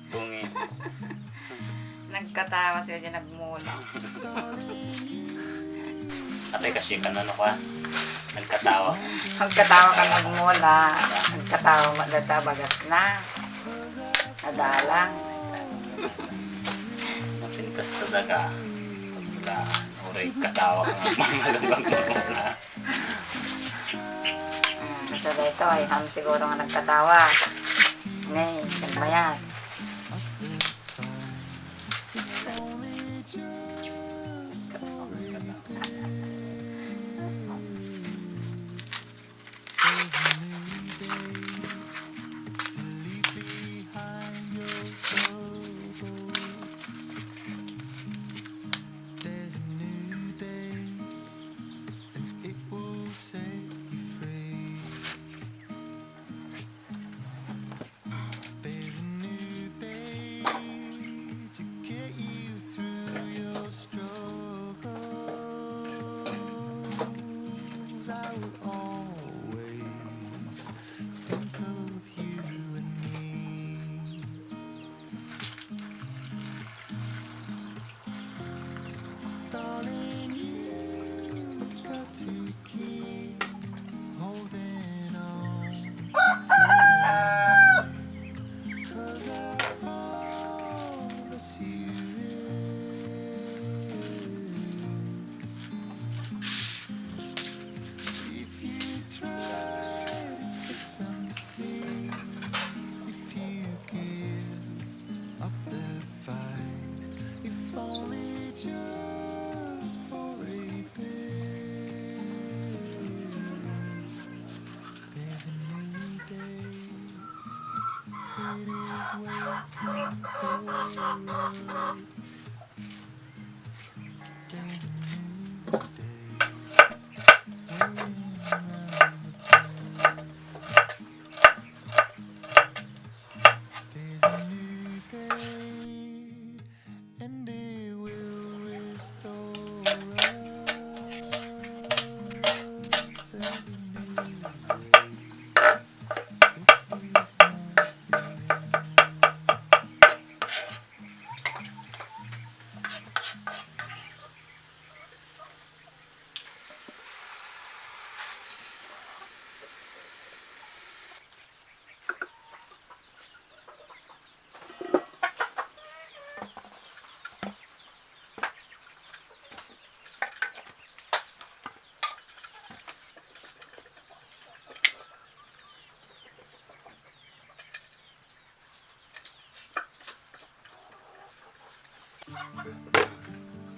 Bungin. Nagkatawa sila dyan, nagmula. Ate kasi ka na ano ka? Nagkatawa. Nagkatawa ka nagmula. Nagkatawa magdatabagas na. Nadalang. Napintas sa daga. Wala. Uray katawa ka nga. Mamalabang mula. Sa dito ay ham siguro nga nagkatawa. Ngayon, nagmayat.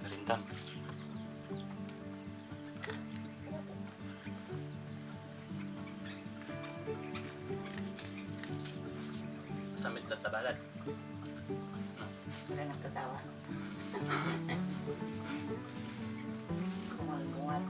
Narintang. Samit na tabalan. Wala nagkatawa. Kumal-kumal.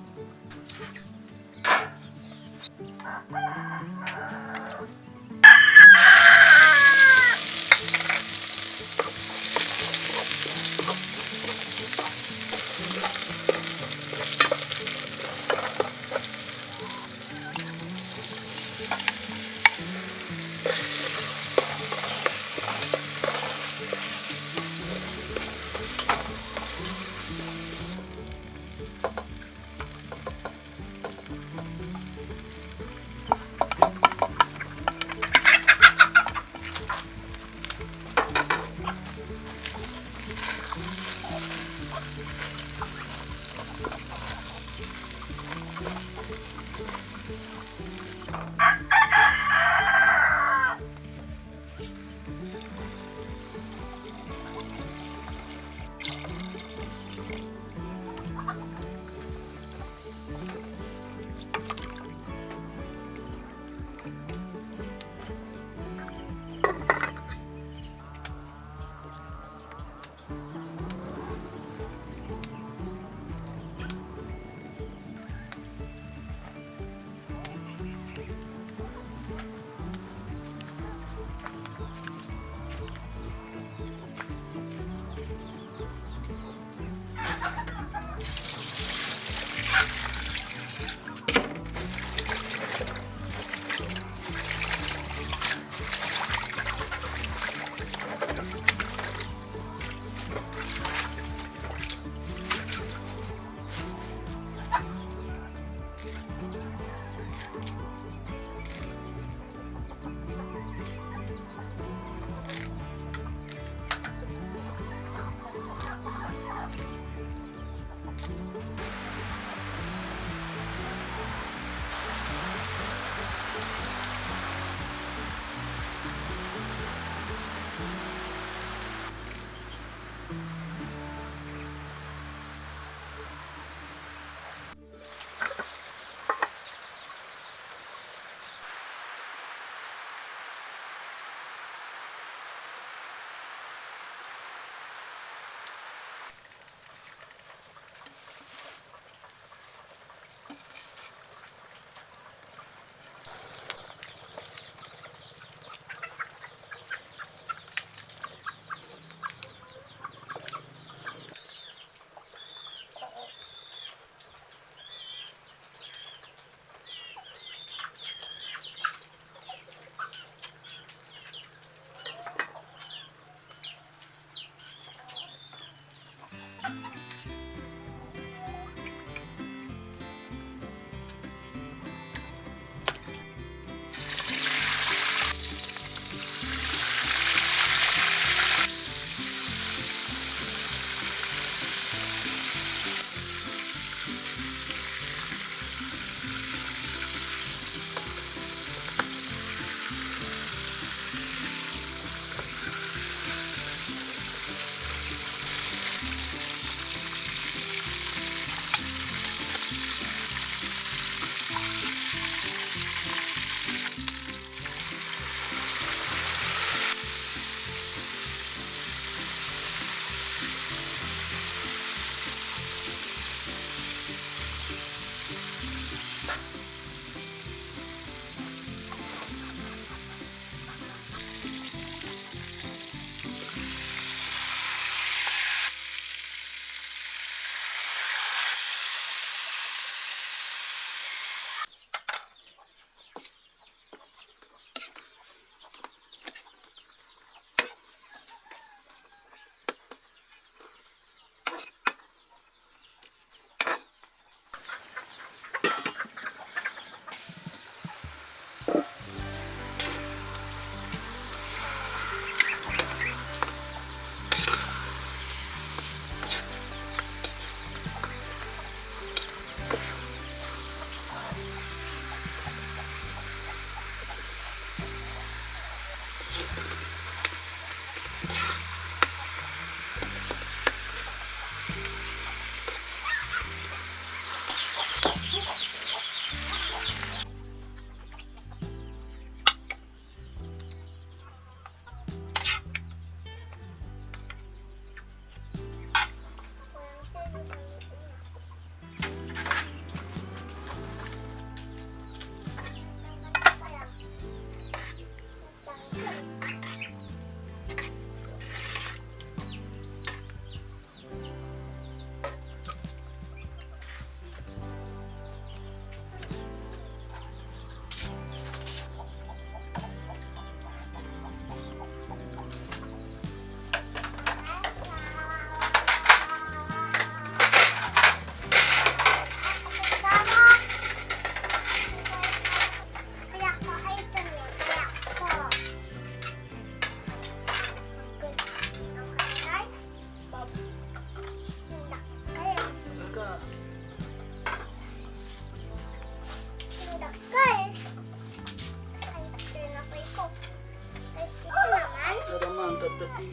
Taraman, tatati.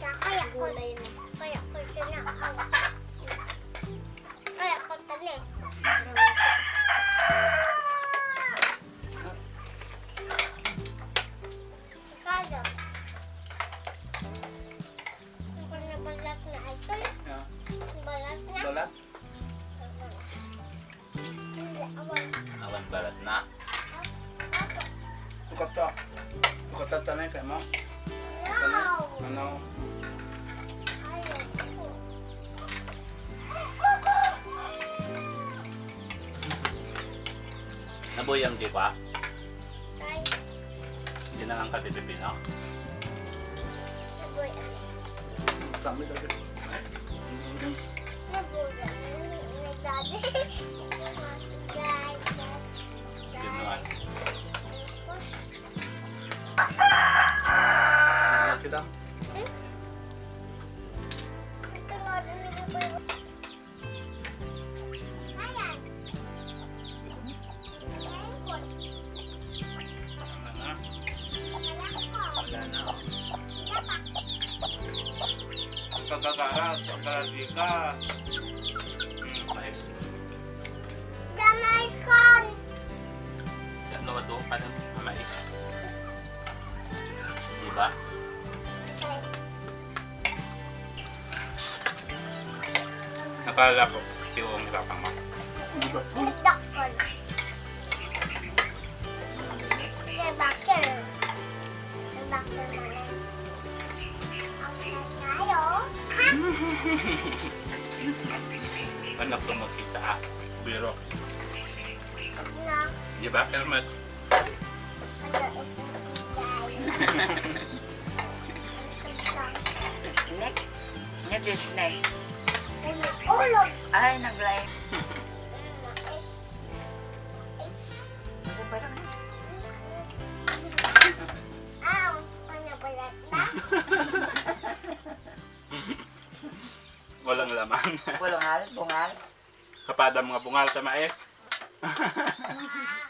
Kaya ko ito na. Kaya ko ito na. Kaya. Kung nabalat na ito. Yeah. Balat na. Balat? Hindi, awan. Awan balat na. Sukata. Sukata tanay kay mo. No! Ano? Ayaw ko. Nabuyang di ba? Ay, Hindi na lang katitipin, no? naboy ano. Kami lagi. Naboy ano. Nagdadi. Ginuan. Ano kita? Ito na rin naboy. Ayan. Ayan ko. Ano na? Ayan ko. Wala na. Yapak. Ang kagagarat, ang kalagi ka. Mais. Damay kon. Ano ba ito? Paano mais? Di ba? Nakala ko, tiwong nilapang mo. Idak kon. Debakil. Debakil mana? Ang nangayo. Ha? Anak ko magkita ah. Biro. Na. Di ba, Kermit? Ano isang Snack? Nga di snack. ulog. Ay, naglay. Aw, ano balat na? Walang laman. Bulungal, bungal. Kapada mga bungal sa mais. Ah,